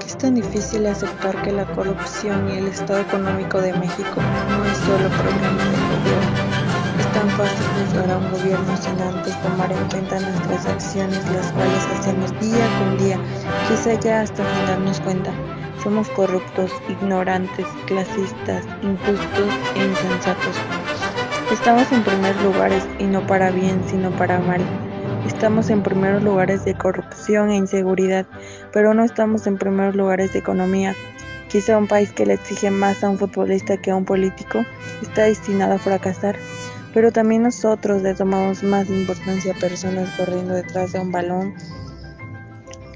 Es tan difícil aceptar que la corrupción y el estado económico de México no es solo problema del gobierno. Es tan fácil juzgar a un gobierno sin antes tomar en cuenta nuestras acciones, las cuales hacemos día con día, quizá ya hasta sin darnos cuenta. Somos corruptos, ignorantes, clasistas, injustos e insensatos. Estamos en primeros lugares, y no para bien, sino para mal. Estamos en primeros lugares de corrupción e inseguridad, pero no estamos en primeros lugares de economía. Quizá un país que le exige más a un futbolista que a un político está destinado a fracasar, pero también nosotros le tomamos más importancia a personas corriendo detrás de un balón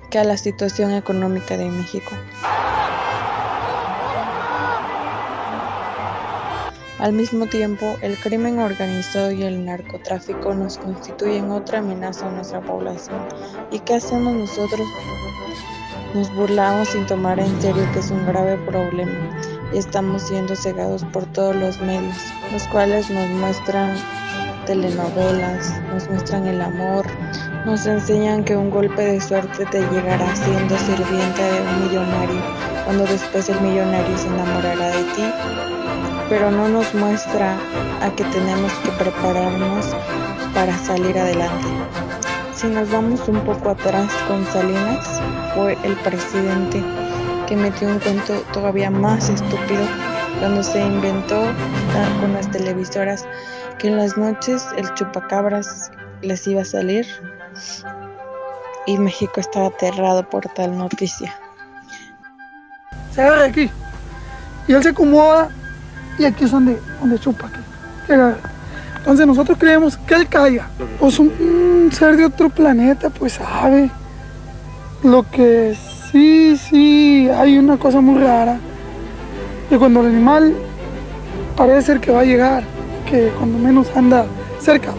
que a la situación económica de México. Al mismo tiempo, el crimen organizado y el narcotráfico nos constituyen otra amenaza a nuestra población. ¿Y qué hacemos nosotros? Nos burlamos sin tomar en serio que es un grave problema y estamos siendo cegados por todos los medios, los cuales nos muestran telenovelas, nos muestran el amor, nos enseñan que un golpe de suerte te llegará siendo sirvienta de un millonario, cuando después el millonario se enamorará de ti, pero no nos muestra a que tenemos que prepararnos para salir adelante. Si nos vamos un poco atrás con Salinas, fue el presidente que metió un cuento todavía más estúpido cuando se inventó con las televisoras que en las noches el chupacabras les iba a salir y México estaba aterrado por tal noticia. Se agarra aquí y él se acomoda y aquí es donde chupa, que agarra. Entonces nosotros creemos que él caiga. Pues un ser de otro planeta pues sabe. Lo que sí hay una cosa muy rara, que cuando el animal parece ser que va a llegar, que cuando menos anda cerca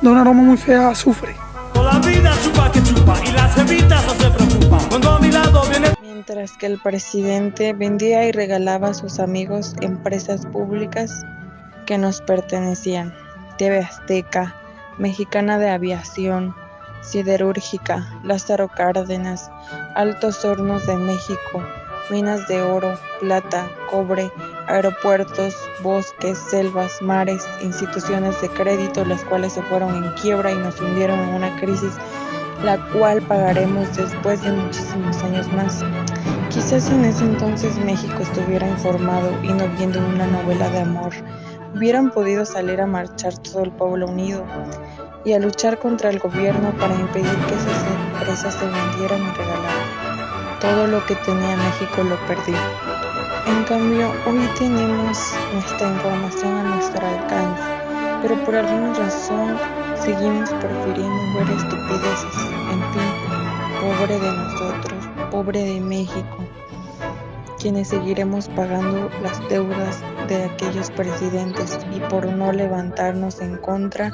de un aroma muy fea, azufre. Toda la vida chupa que chupa y las cebitas no se preocupan. Cuando a mi lado viene. Mientras que el presidente vendía y regalaba a sus amigos empresas públicas que nos pertenecían: TV Azteca, Mexicana de Aviación, Siderúrgica, Lázaro Cárdenas, Altos Hornos de México, minas de oro, plata, cobre, aeropuertos, bosques, selvas, mares, instituciones de crédito, las cuales se fueron en quiebra y nos hundieron en una crisis, la cual pagaremos después de muchísimos años más. Quizás en ese entonces México estuviera informado y no viendo una novela de amor, hubieran podido salir a marchar todo el pueblo unido y a luchar contra el gobierno para impedir que esas empresas se vendieran y regalaran. Todo lo que tenía México lo perdió. En cambio, hoy tenemos nuestra información a nuestro alcance, pero por alguna razón seguimos prefiriendo ver estupideces. En fin, pobre de nosotros, pobre de México, quienes seguiremos pagando las deudas de aquellos presidentes y por no levantarnos en contra,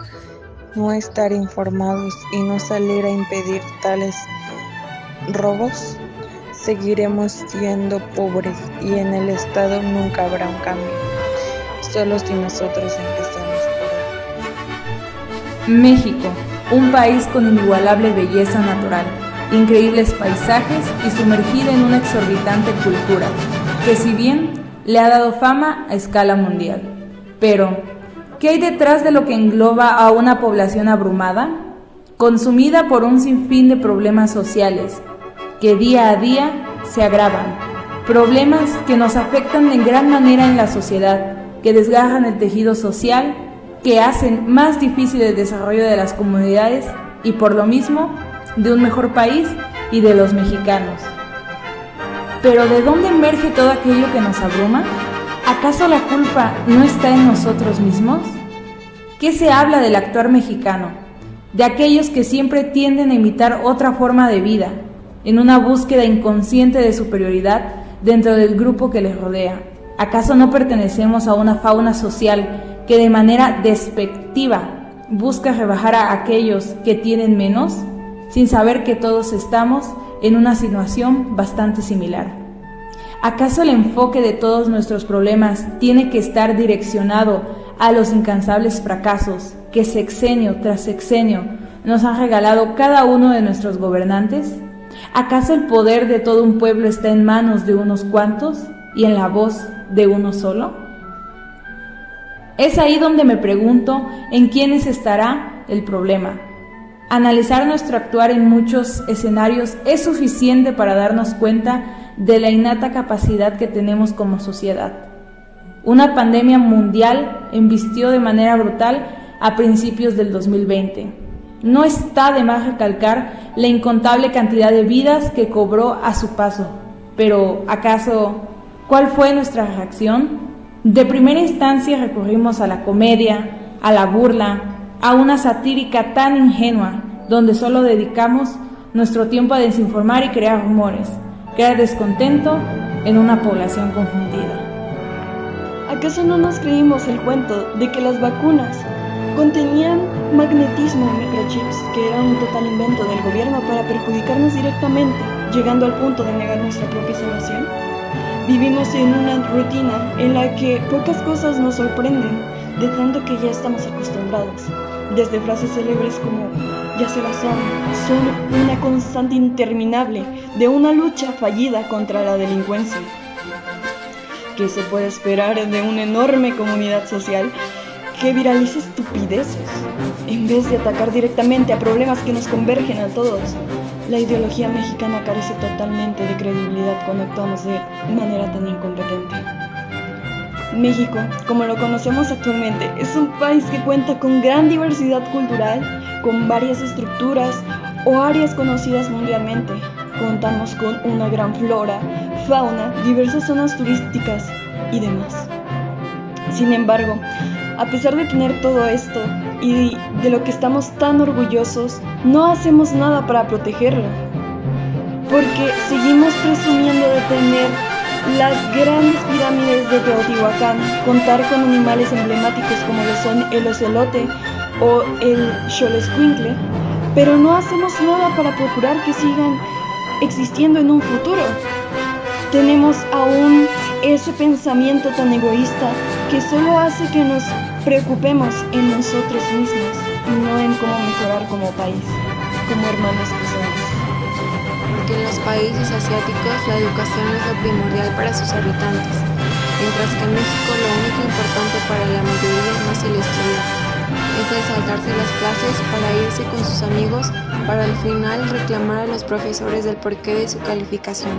no estar informados y no salir a impedir tales robos, seguiremos siendo pobres y en el Estado nunca habrá un cambio, solo si nosotros empezamos por él. México, un país con inigualable belleza natural, increíbles paisajes y sumergido en una exorbitante cultura, que si bien le ha dado fama a escala mundial. Pero, ¿qué hay detrás de lo que engloba a una población abrumada, consumida por un sinfín de problemas sociales, que día a día se agravan? Problemas que nos afectan en gran manera en la sociedad, que desgajan el tejido social, que hacen más difícil el desarrollo de las comunidades y por lo mismo de un mejor país y de los mexicanos. Pero ¿de dónde emerge todo aquello que nos abruma? ¿Acaso la culpa no está en nosotros mismos? ¿Qué se habla del actuar mexicano? De aquellos que siempre tienden a imitar otra forma de vida, en una búsqueda inconsciente de superioridad dentro del grupo que les rodea. ¿Acaso no pertenecemos a una fauna social que de manera despectiva busca rebajar a aquellos que tienen menos, sin saber que todos estamos en una situación bastante similar? ¿Acaso el enfoque de todos nuestros problemas tiene que estar direccionado a los incansables fracasos que sexenio tras sexenio nos han regalado cada uno de nuestros gobernantes? ¿Acaso el poder de todo un pueblo está en manos de unos cuantos y en la voz de uno solo? Es ahí donde me pregunto en quiénes estará el problema. Analizar nuestro actuar en muchos escenarios es suficiente para darnos cuenta de la innata capacidad que tenemos como sociedad. Una pandemia mundial embistió de manera brutal a principios del 2020. No está de más recalcar la incontable cantidad de vidas que cobró a su paso. Pero, ¿acaso cuál fue nuestra reacción? De primera instancia recurrimos a la comedia, a la burla, a una satírica tan ingenua, donde solo dedicamos nuestro tiempo a desinformar y crear rumores, crear descontento en una población confundida. ¿Acaso no nos creímos el cuento de que las vacunas contenían magnetismo en microchips, que era un total invento del gobierno para perjudicarnos directamente, llegando al punto de negar nuestra propia salvación? Vivimos en una rutina en la que pocas cosas nos sorprenden, de tanto que ya estamos acostumbrados. Desde frases célebres como "ya se la saben", son una constante interminable de una lucha fallida contra la delincuencia. ¿Qué se puede esperar de una enorme comunidad social que viraliza estupideces en vez de atacar directamente a problemas que nos convergen a todos? La ideología mexicana carece totalmente de credibilidad cuando actuamos de manera tan incompetente. México, como lo conocemos actualmente, es un país que cuenta con gran diversidad cultural, con varias estructuras o áreas conocidas mundialmente. Contamos con una gran flora, fauna, diversas zonas turísticas y demás. Sin embargo, a pesar de tener todo esto y de lo que estamos tan orgullosos, no hacemos nada para protegerlo, porque seguimos presumiendo de tener las grandes pirámides de Teotihuacán, contar con animales emblemáticos como lo son el ocelote o el xoloscuincle, pero no hacemos nada para procurar que sigan existiendo en un futuro. Tenemos aún ese pensamiento tan egoísta que solo hace que nos preocupemos en nosotros mismos y no en cómo mejorar como país, como hermanos que somos. Porque en los países asiáticos la educación es lo primordial para sus habitantes, mientras que en México lo único importante para la mayoría no es el estudio, es el saltarse las clases para irse con sus amigos para al final reclamar a los profesores del porqué de su calificación.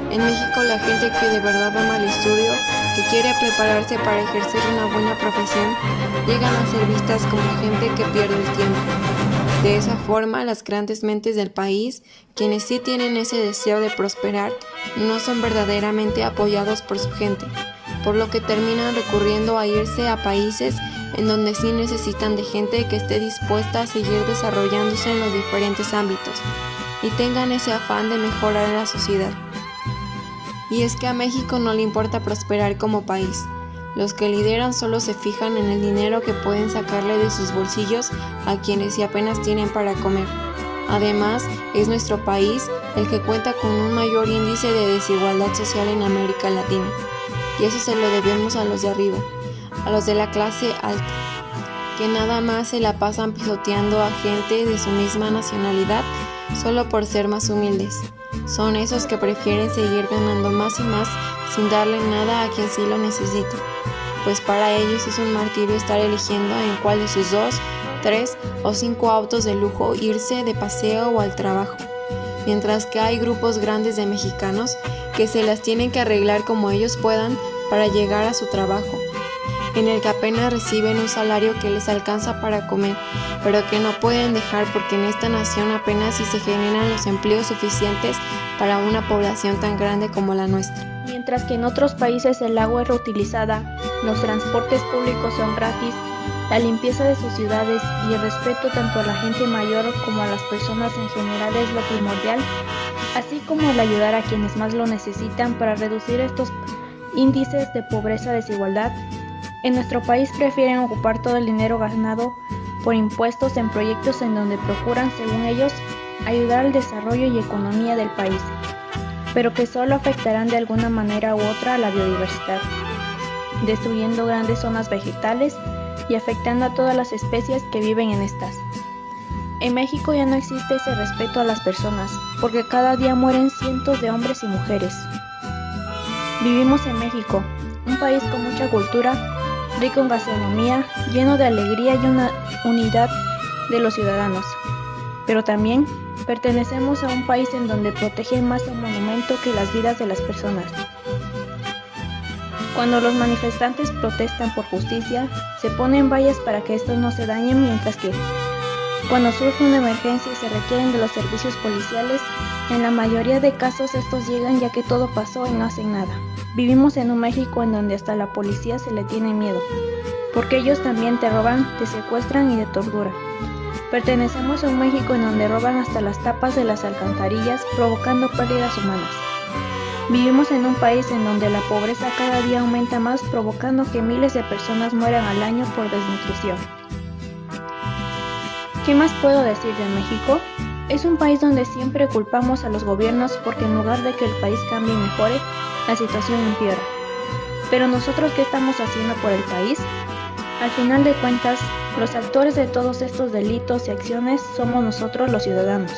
En México la gente que de verdad ama el estudio, que quiere prepararse para ejercer una buena profesión, llegan a ser vistas como gente que pierde el tiempo. De esa forma, las grandes mentes del país, quienes sí tienen ese deseo de prosperar, no son verdaderamente apoyados por su gente, por lo que terminan recurriendo a irse a países en donde sí necesitan de gente que esté dispuesta a seguir desarrollándose en los diferentes ámbitos y tengan ese afán de mejorar a la sociedad. Y es que a México no le importa prosperar como país. Los que lideran solo se fijan en el dinero que pueden sacarle de sus bolsillos a quienes sí apenas tienen para comer. Además, es nuestro país el que cuenta con un mayor índice de desigualdad social en América Latina. Y eso se lo debemos a los de arriba, a los de la clase alta, que nada más se la pasan pisoteando a gente de su misma nacionalidad solo por ser más humildes. Son esos que prefieren seguir ganando más y más sin darle nada a quien sí lo necesita, pues para ellos es un martirio estar eligiendo en cuál de sus 2, 3 o 5 autos de lujo irse de paseo o al trabajo, mientras que hay grupos grandes de mexicanos que se las tienen que arreglar como ellos puedan para llegar a su trabajo, en el que apenas reciben un salario que les alcanza para comer, pero que no pueden dejar porque en esta nación apenas si se generan los empleos suficientes para una población tan grande como la nuestra. Mientras que en otros países el agua es reutilizada, los transportes públicos son gratis, la limpieza de sus ciudades y el respeto tanto a la gente mayor como a las personas en general es lo primordial, así como el ayudar a quienes más lo necesitan para reducir estos índices de pobreza y desigualdad. En nuestro país prefieren ocupar todo el dinero ganado por impuestos en proyectos en donde procuran, según ellos, ayudar al desarrollo y economía del país, pero que solo afectarán de alguna manera u otra a la biodiversidad, destruyendo grandes zonas vegetales y afectando a todas las especies que viven en estas. En México ya no existe ese respeto a las personas, porque cada día mueren cientos de hombres y mujeres. Vivimos en México, un país con mucha cultura, rico en gastronomía, lleno de alegría y una unidad de los ciudadanos. Pero también pertenecemos a un país en donde protegen más el monumento que las vidas de las personas. Cuando los manifestantes protestan por justicia, se ponen vallas para que estos no se dañen, mientras que cuando surge una emergencia y se requieren de los servicios policiales, en la mayoría de casos estos llegan ya que todo pasó y no hacen nada. Vivimos en un México en donde hasta la policía se le tiene miedo, porque ellos también te roban, te secuestran y te torturan. Pertenecemos a un México en donde roban hasta las tapas de las alcantarillas, provocando pérdidas humanas. Vivimos en un país en donde la pobreza cada día aumenta más, provocando que miles de personas mueran al año por desnutrición. ¿Qué más puedo decir de México? Es un país donde siempre culpamos a los gobiernos porque en lugar de que el país cambie y mejore, la situación empeora. Pero nosotros, ¿qué estamos haciendo por el país? Al final de cuentas, los actores de todos estos delitos y acciones somos nosotros los ciudadanos.